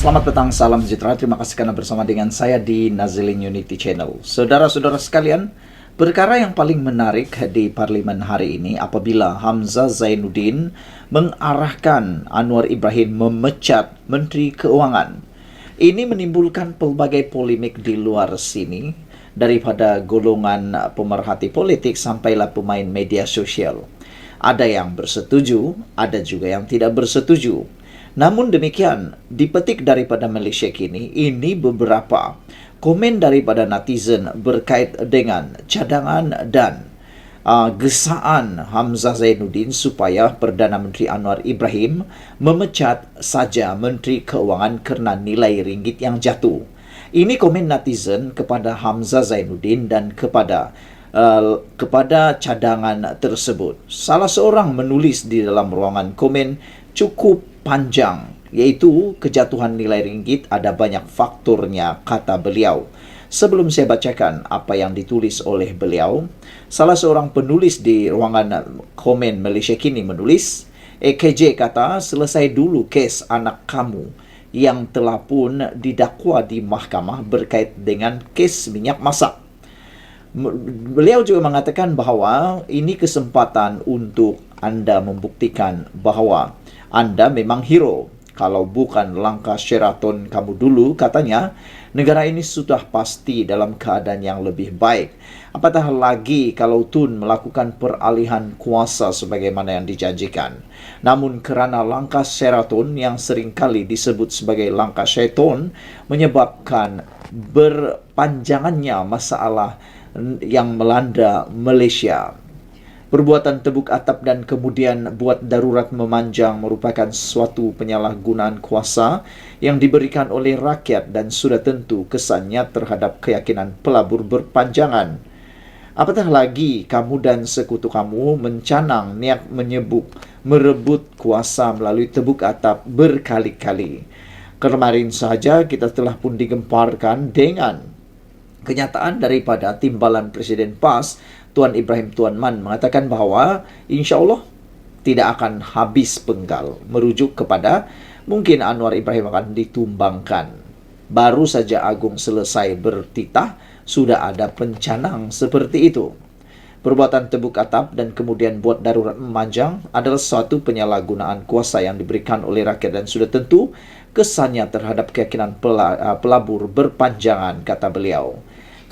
Selamat petang, salam sejahtera. Terima kasih karena bersama dengan saya di Nazilin Unity Channel. Saudara-saudara sekalian, perkara yang paling menarik di parlimen hari ini apabila Hamzah Zainuddin mengarahkan Anwar Ibrahim memecat Menteri Keuangan. Ini menimbulkan pelbagai polemik di luar sini, daripada golongan pemerhati politik sampailah pemain media sosial. Ada yang bersetuju, ada juga yang tidak bersetuju. Namun demikian, dipetik daripada Malaysia kini, ini beberapa komen daripada netizen berkait dengan cadangan dan gesaan Hamzah Zainuddin supaya Perdana Menteri Anwar Ibrahim memecat saja Menteri Keuangan kerana nilai ringgit yang jatuh. Ini komen netizen kepada Hamzah Zainuddin dan kepada cadangan tersebut. Salah seorang menulis di dalam ruangan komen cukup panjang, yaitu kejatuhan nilai ringgit ada banyak faktornya, kata beliau. Sebelum saya bacakan apa yang ditulis oleh beliau, salah seorang penulis di ruangan komen Malaysia Kini menulis, KJ kata, selesai dulu kes anak kamu yang telah pun didakwa di mahkamah berkait dengan kes minyak masak. Beliau juga mengatakan bahawa ini kesempatan untuk anda membuktikan bahawa anda memang hero. Kalau bukan langkah Sheraton kamu dulu, katanya, negara ini sudah pasti dalam keadaan yang lebih baik. Apatah lagi kalau Tun melakukan peralihan kuasa sebagaimana yang dijanjikan. Namun kerana langkah Sheraton yang seringkali disebut sebagai langkah syaiton menyebabkan berpanjangannya masalah yang melanda Malaysia. Perbuatan tebuk atap dan kemudian buat darurat memanjang merupakan suatu penyalahgunaan kuasa yang diberikan oleh rakyat dan sudah tentu kesannya terhadap keyakinan pelabur berpanjangan. Apatah lagi kamu dan sekutu kamu mencanang niat merebut kuasa melalui tebuk atap berkali-kali. Kemarin saja kita telah pun digemparkan dengan kenyataan daripada timbalan Presiden PAS Tuan Ibrahim Tuan Man mengatakan bahawa insya-Allah tidak akan habis penggal, merujuk kepada mungkin Anwar Ibrahim akan ditumbangkan. Baru saja Agung selesai bertitah, sudah ada pencanang seperti itu. Perbuatan tebuk atap dan kemudian buat darurat memanjang adalah suatu penyalahgunaan kuasa yang diberikan oleh rakyat dan sudah tentu kesannya terhadap keyakinan pelabur berpanjangan, kata beliau.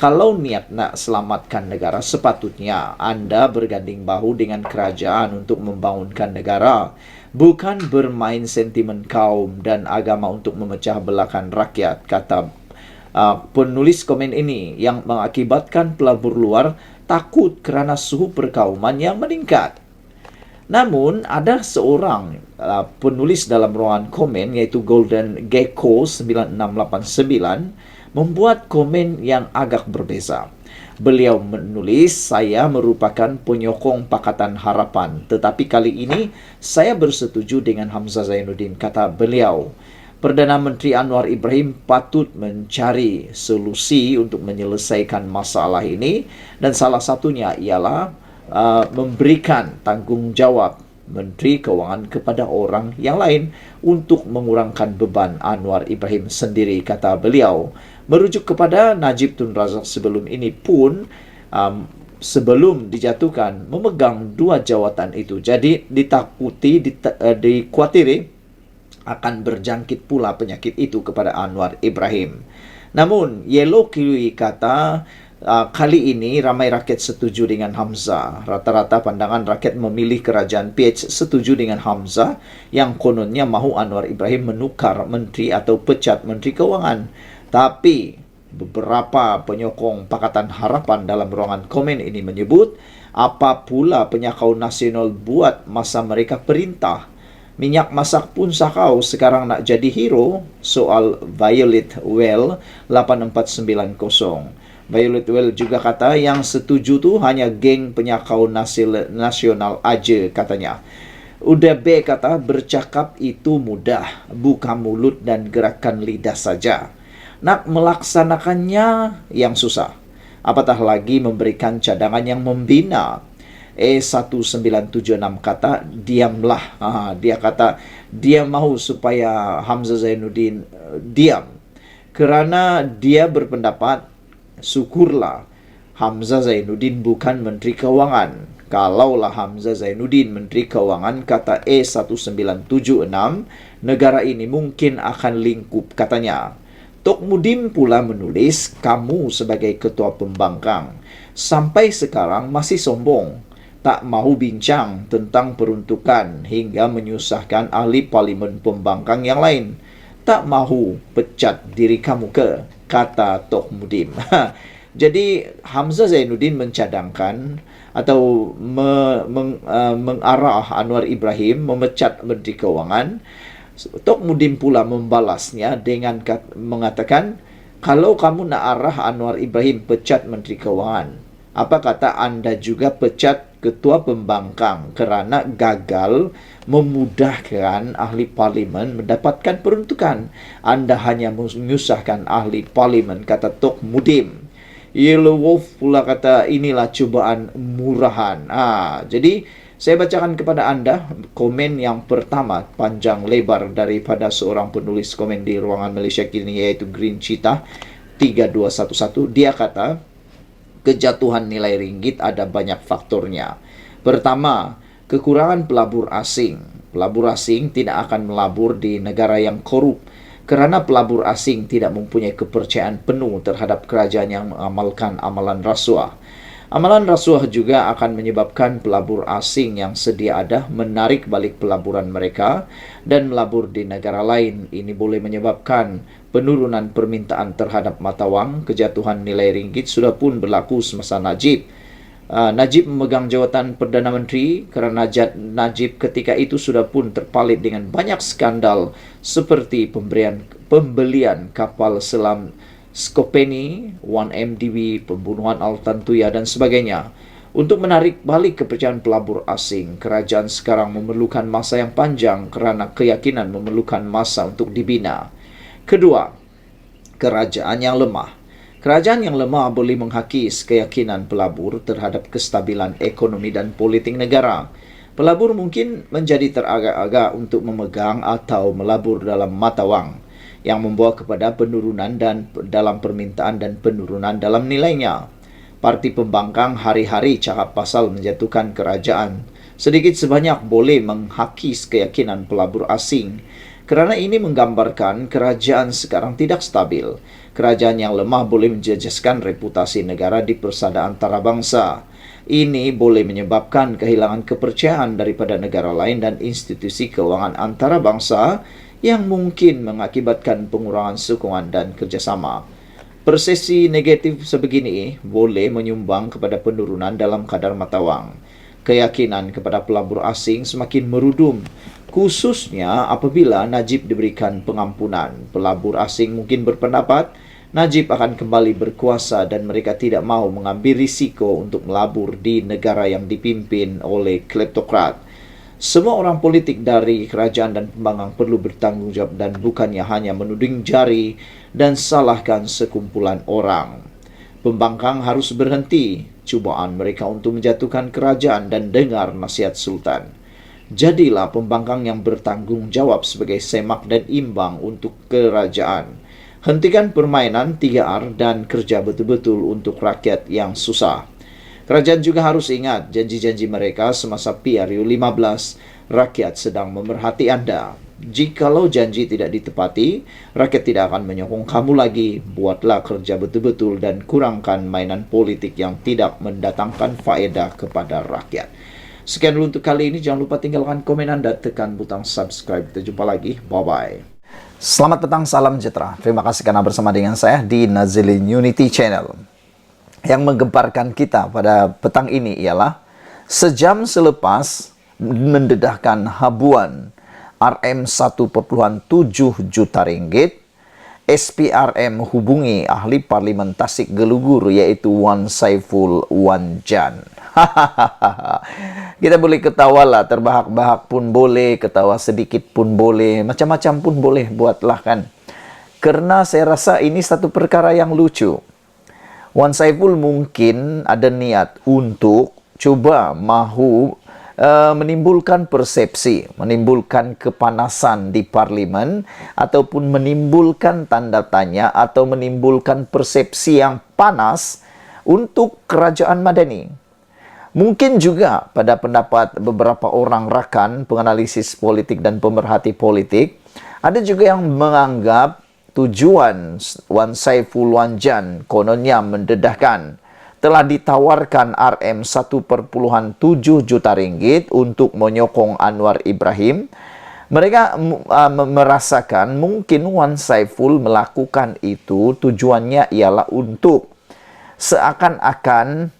Kalau niat nak selamatkan negara, sepatutnya anda berganding bahu dengan kerajaan untuk membangunkan negara, bukan bermain sentimen kaum dan agama untuk memecah belahkan rakyat, kata penulis komen ini, yang mengakibatkan pelabur luar takut kerana suhu perkauman yang meningkat. Namun, ada seorang penulis dalam ruangan komen, iaitu Golden Gecko 9689, membuat komen yang agak berbeza. Beliau menulis, saya merupakan penyokong Pakatan Harapan, tetapi kali ini saya bersetuju dengan Hamzah Zainuddin, kata beliau. Perdana Menteri Anwar Ibrahim patut mencari solusi untuk menyelesaikan masalah ini, dan salah satunya ialah memberikan tanggungjawab Menteri Keuangan kepada orang yang lain untuk mengurangkan beban Anwar Ibrahim sendiri, kata beliau. Merujuk kepada Najib Tun Razak sebelum ini pun sebelum dijatuhkan memegang dua jawatan itu. Jadi dikhawatiri akan berjangkit pula penyakit itu kepada Anwar Ibrahim. Namun Yellow Kiwi kata kali ini ramai rakyat setuju dengan Hamzah. Rata-rata pandangan rakyat memilih kerajaan PH setuju dengan Hamzah yang kononnya mahu Anwar Ibrahim menukar menteri atau pecat Menteri Keuangan. Tapi beberapa penyokong Pakatan Harapan dalam ruangan komen ini menyebut, apa pula penyakau nasional buat masa mereka perintah? Minyak masak pun sakau sekarang nak jadi hero, soal Violet Well 8490. Violet Well juga kata yang setuju tu hanya geng penyakau nasional aja, katanya. Udah B kata bercakap itu mudah, buka mulut dan gerakan lidah saja. Nak melaksanakannya yang susah. Apatah lagi memberikan cadangan yang membina. E1976 kata, diamlah. Dia kata dia mahu supaya Hamzah Zainuddin diam. Kerana dia berpendapat, syukurlah Hamzah Zainuddin bukan Menteri Keuangan. Kalaulah Hamzah Zainuddin Menteri Keuangan, kata E1976, negara ini mungkin akan lingkup, katanya. Tok Mudim pula menulis, kamu sebagai ketua pembangkang sampai sekarang masih sombong, tak mahu bincang tentang peruntukan hingga menyusahkan ahli parlimen pembangkang yang lain. Tak mahu pecat diri kamu ke, kata Tok Mudim. Jadi Hamzah Zainuddin mencadangkan atau mengarah Anwar Ibrahim memecat Menteri Keuangan. Tok Mudim pula membalasnya dengan mengatakan, kalau kamu nak arah Anwar Ibrahim pecat Menteri Keuangan, apa kata anda juga pecat ketua pembangkang kerana gagal memudahkan ahli parlimen mendapatkan peruntukan. Anda hanya menyusahkan ahli parlimen, kata Tok Mudim. Yellow Wolf pula kata, inilah cubaan murahan. Jadi saya bacakan kepada anda komen yang pertama panjang lebar daripada seorang penulis komen di Ruangan Malaysia Kini, yaitu Green Cheetah 3211. Dia kata, kejatuhan nilai ringgit ada banyak faktornya. Pertama, kekurangan pelabur asing. Pelabur asing tidak akan melabur di negara yang korup kerana pelabur asing tidak mempunyai kepercayaan penuh terhadap kerajaan yang mengamalkan amalan rasuah. Amalan rasuah juga akan menyebabkan pelabur asing yang sedia ada menarik balik pelaburan mereka dan melabur di negara lain. Ini boleh menyebabkan penurunan permintaan terhadap mata wang. Kejatuhan nilai ringgit sudah pun berlaku semasa Najib. Najib memegang jawatan Perdana Menteri kerana Najib ketika itu sudah pun terpalit dengan banyak skandal seperti pembelian kapal selam Skopeni, 1MDB, pembunuhan Al-Tantuya dan sebagainya. Untuk menarik balik kepercayaan pelabur asing, kerajaan sekarang memerlukan masa yang panjang kerana keyakinan memerlukan masa untuk dibina. Kedua, kerajaan yang lemah. Kerajaan yang lemah boleh menghakis keyakinan pelabur terhadap kestabilan ekonomi dan politik negara. Pelabur mungkin menjadi teragak-agak untuk memegang atau melabur dalam mata wang, yang membawa kepada penurunan dalam permintaan dan penurunan dalam nilainya. Parti pembangkang hari-hari cakap pasal menjatuhkan kerajaan. Sedikit sebanyak boleh menghakis keyakinan pelabur asing. Kerana ini menggambarkan kerajaan sekarang tidak stabil. Kerajaan yang lemah boleh menjejaskan reputasi negara di persada antarabangsa. Ini boleh menyebabkan kehilangan kepercayaan daripada negara lain dan institusi keuangan antarabangsa yang mungkin mengakibatkan pengurangan sokongan dan kerjasama. Persepsi negatif sebegini boleh menyumbang kepada penurunan dalam kadar mata wang. Keyakinan kepada pelabur asing semakin merudum, khususnya apabila Najib diberikan pengampunan. Pelabur asing mungkin berpendapat Najib akan kembali berkuasa dan mereka tidak mahu mengambil risiko untuk melabur di negara yang dipimpin oleh kleptokrat. Semua orang politik dari kerajaan dan pembangkang perlu bertanggungjawab dan bukannya hanya menuding jari dan salahkan sekumpulan orang. Pembangkang harus berhenti cubaan mereka untuk menjatuhkan kerajaan dan dengar nasihat Sultan. Jadilah pembangkang yang bertanggung jawab sebagai semak dan imbang untuk kerajaan. Hentikan permainan 3R dan kerja betul-betul untuk rakyat yang susah. Kerajaan juga harus ingat janji-janji mereka semasa PRU 15. Rakyat sedang memerhati anda. Jikalau janji tidak ditepati, rakyat tidak akan menyokong kamu lagi. Buatlah kerja betul-betul dan kurangkan mainan politik yang tidak mendatangkan faedah kepada rakyat. Sekian dulu untuk kali ini. Jangan lupa tinggalkan komen anda, tekan butang subscribe. Kita jumpa lagi. Bye-bye. Selamat petang, salam sejahtera. Terima kasih karena bersama dengan saya di Nazilin Unity Channel. Yang menggemparkan kita pada petang ini ialah sejam selepas mendedahkan habuan RM 1.7 juta ringgit, SPRM hubungi ahli parlimen Tasik Gelugur iaitu Wan Saiful Wan Jan. Kita boleh ketawa lah, terbahak-bahak pun boleh, ketawa sedikit pun boleh, macam-macam pun boleh, buatlah kan. Kerana saya rasa ini satu perkara yang lucu. Wan Saiful mungkin ada niat untuk cuba mahu menimbulkan persepsi, menimbulkan kepanasan di parlimen, ataupun menimbulkan tanda tanya atau menimbulkan persepsi yang panas untuk kerajaan Madani. Mungkin juga pada pendapat beberapa orang rakan penganalisis politik dan pemerhati politik, ada juga yang menganggap tujuan Wan Saiful Wanjan kononnya mendedahkan telah ditawarkan RM 1,7 juta ringgit untuk menyokong Anwar Ibrahim. Mereka merasakan mungkin Wan Saiful melakukan itu tujuannya ialah untuk seakan-akan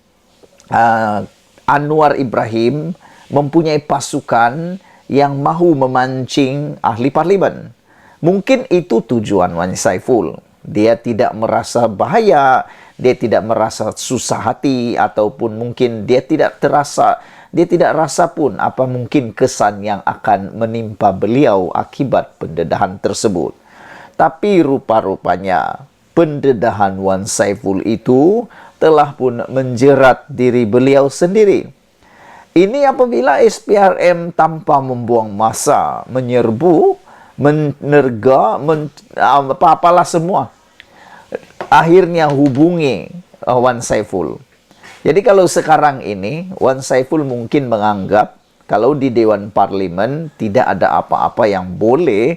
Anwar Ibrahim mempunyai pasukan yang mahu memancing ahli parlimen. Mungkin itu tujuan Wan Saiful. Dia tidak merasa bahaya, dia tidak merasa susah hati, ataupun mungkin dia tidak rasa pun apa mungkin kesan yang akan menimpa beliau akibat pendedahan tersebut. Tapi rupa-rupanya pendedahan Wan Saiful itu telah pun menjerat diri beliau sendiri. Ini apabila SPRM tanpa membuang masa menyerbu, menerga, apa-apalah semua, akhirnya hubungi Wan Saiful. Jadi kalau sekarang ini Wan Saiful mungkin menganggap kalau di Dewan Parlimen tidak ada apa-apa yang boleh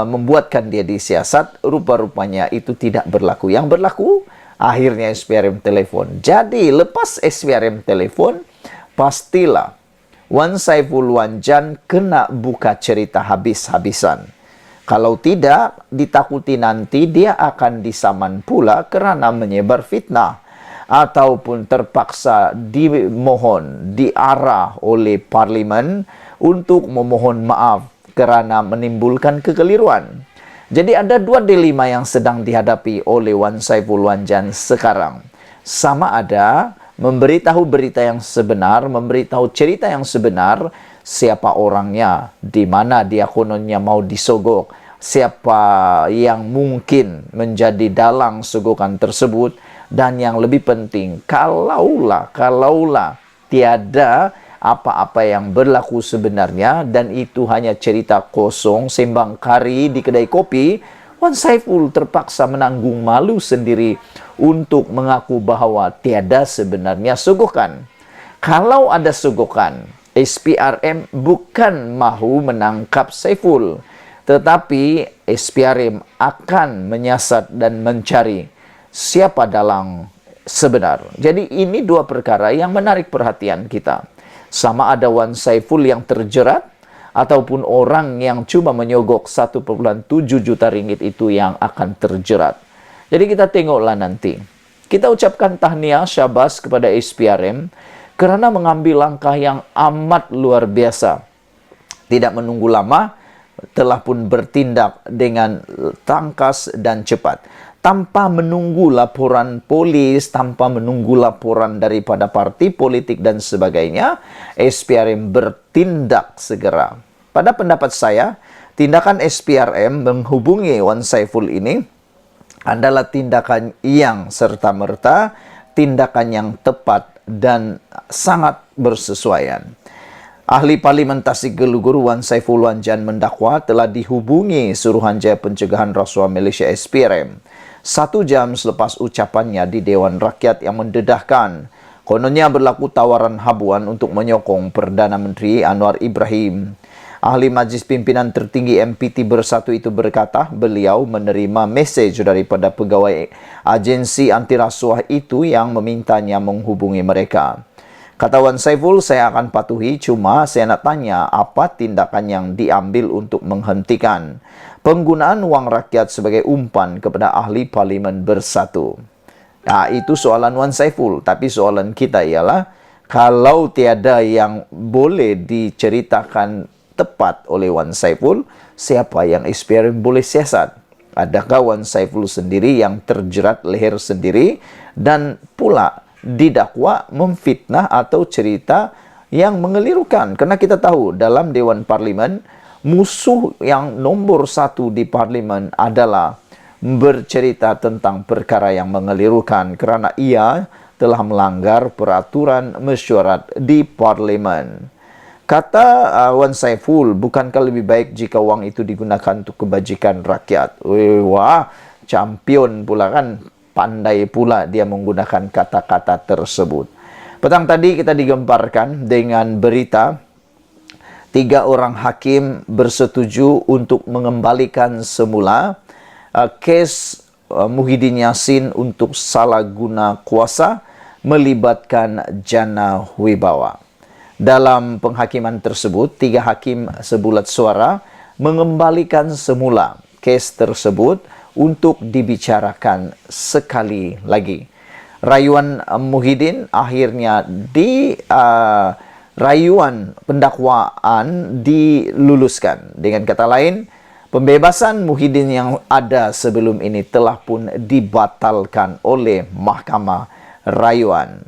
membuatkan dia disiasat, rupa-rupanya itu tidak berlaku. Yang berlaku akhirnya SPRM telepon. Jadi lepas SPRM telepon, pastilah Wan Saiful Wanjan kena buka cerita habis-habisan. Kalau tidak, ditakuti nanti dia akan disaman pula kerana menyebar fitnah, ataupun terpaksa dimohon, diarah oleh parlimen untuk memohon maaf kerana menimbulkan kekeliruan. Jadi ada dua dilema yang sedang dihadapi oleh Wan Saiful Wanjan sekarang. Sama ada memberitahu berita yang sebenar, memberitahu cerita yang sebenar, siapa orangnya, di mana dia kononnya mau disogok, siapa yang mungkin menjadi dalang sogokan tersebut, dan yang lebih penting, kalaulah tiada apa-apa yang berlaku sebenarnya dan itu hanya cerita kosong, sembang kari di kedai kopi, Wan Saiful terpaksa menanggung malu sendiri untuk mengaku bahawa tiada sebenarnya sogokan. Kalau ada sogokan, SPRM bukan mahu menangkap Saiful, tetapi SPRM akan menyiasat dan mencari siapa dalang sebenar. Jadi ini dua perkara yang menarik perhatian kita. Sama ada Wan Saiful yang terjerat, ataupun orang yang cuma menyogok 1,7 juta ringgit itu yang akan terjerat. Jadi kita tengoklah nanti. Kita ucapkan tahniah syabas kepada SPRM kerana mengambil langkah yang amat luar biasa. Tidak menunggu lama, telah pun bertindak dengan tangkas dan cepat. Tanpa menunggu laporan polis, tanpa menunggu laporan daripada parti politik dan sebagainya, SPRM bertindak segera. Pada pendapat saya, tindakan SPRM menghubungi Wan Saiful ini adalah tindakan yang serta-merta, tindakan yang tepat dan sangat bersesuaian. Ahli Parlimentasi Geluguru Wan Saiful Wanjan mendakwa telah dihubungi Suruhanjaya Pencegahan Rasuah Malaysia SPRM 1 jam selepas ucapannya di Dewan Rakyat yang mendedahkan kononnya berlaku tawaran habuan untuk menyokong Perdana Menteri Anwar Ibrahim. Ahli Majlis Pimpinan Tertinggi MPT Bersatu itu berkata beliau menerima mesej daripada pegawai agensi anti rasuah itu yang memintanya menghubungi mereka. Kata Wan Saiful, saya akan patuhi, cuma saya nak tanya apa tindakan yang diambil untuk menghentikan penggunaan wang rakyat sebagai umpan kepada ahli Parlimen Bersatu. Nah, itu soalan Wan Saiful. Tapi soalan kita ialah, kalau tiada yang boleh diceritakan tepat oleh Wan Saiful, siapa yang SPRM boleh siasat? Adakah Wan Saiful sendiri yang terjerat leher sendiri dan pula didakwa memfitnah atau cerita yang mengelirukan? Kerana kita tahu dalam Dewan Parlimen, musuh yang nombor 1 di Parlimen adalah bercerita tentang perkara yang mengelirukan kerana ia telah melanggar peraturan mesyuarat di parlimen. Kata Wan Saiful, bukankah lebih baik jika wang itu digunakan untuk kebajikan rakyat? Wah, champion pula kan, pandai pula dia menggunakan kata-kata tersebut. Petang tadi kita digemparkan dengan berita 3 orang hakim bersetuju untuk mengembalikan semula kes Muhyiddin Yassin untuk salah guna kuasa melibatkan Jana Wibawa. Dalam penghakiman tersebut, 3 hakim sebulat suara mengembalikan semula kes tersebut untuk dibicarakan sekali lagi. Rayuan Muhyiddin akhirnya rayuan pendakwaan diluluskan. Dengan kata lain, pembebasan Muhyiddin yang ada sebelum ini telah pun dibatalkan oleh Mahkamah Rayuan.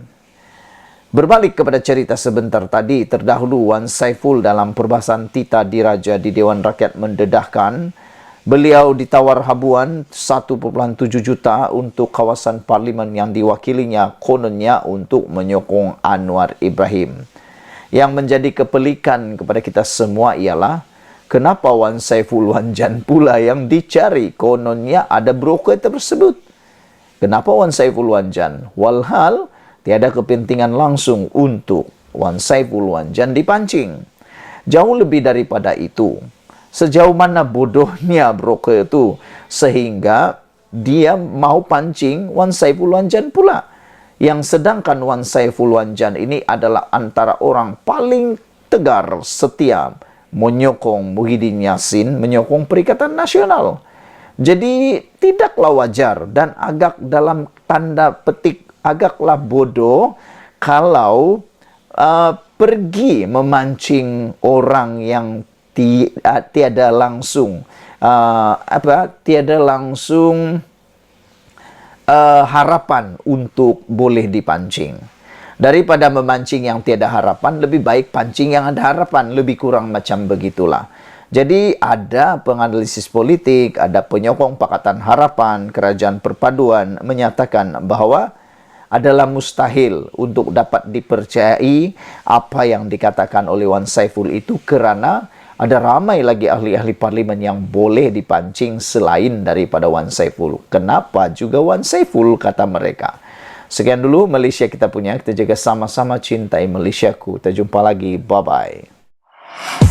Berbalik kepada cerita sebentar tadi, terdahulu Wan Saiful dalam perbahasan Tita Diraja di Dewan Rakyat mendedahkan beliau ditawar habuan 1,7 juta untuk kawasan parlimen yang diwakilinya kononnya untuk menyokong Anwar Ibrahim. Yang menjadi kepelikan kepada kita semua ialah kenapa Wan Saiful Wanjan pula yang dicari? Kononnya ada broker tersebut. Kenapa Wan Saiful Wanjan? Walhal tiada kepentingan langsung untuk Wan Saiful Wanjan dipancing. Jauh lebih daripada itu, sejauh mana bodohnya broker itu sehingga dia mau pancing Wan Saiful Wanjan pula. Yang sedangkan Wan Saiful Wanjan ini adalah antara orang paling tegar, setia, menyokong Muhyiddin Yassin, menyokong Perikatan Nasional. Jadi tidaklah wajar dan agak dalam tanda petik agaklah bodoh kalau pergi memancing orang yang tiada langsung harapan untuk boleh dipancing. Daripada memancing yang tiada harapan, lebih baik pancing yang ada harapan. Lebih kurang macam begitulah. Jadi ada penganalisis politik, ada penyokong Pakatan Harapan, Kerajaan Perpaduan menyatakan bahawa adalah mustahil untuk dapat dipercayai apa yang dikatakan oleh Wan Saiful itu kerana ada ramai lagi ahli-ahli parlimen yang boleh dipancing selain daripada Wan Saiful. Kenapa juga Wan Saiful, kata mereka. Sekian dulu Malaysia kita punya. Kita jaga sama-sama cintai Malaysiaku. Kita jumpa lagi. Bye-bye.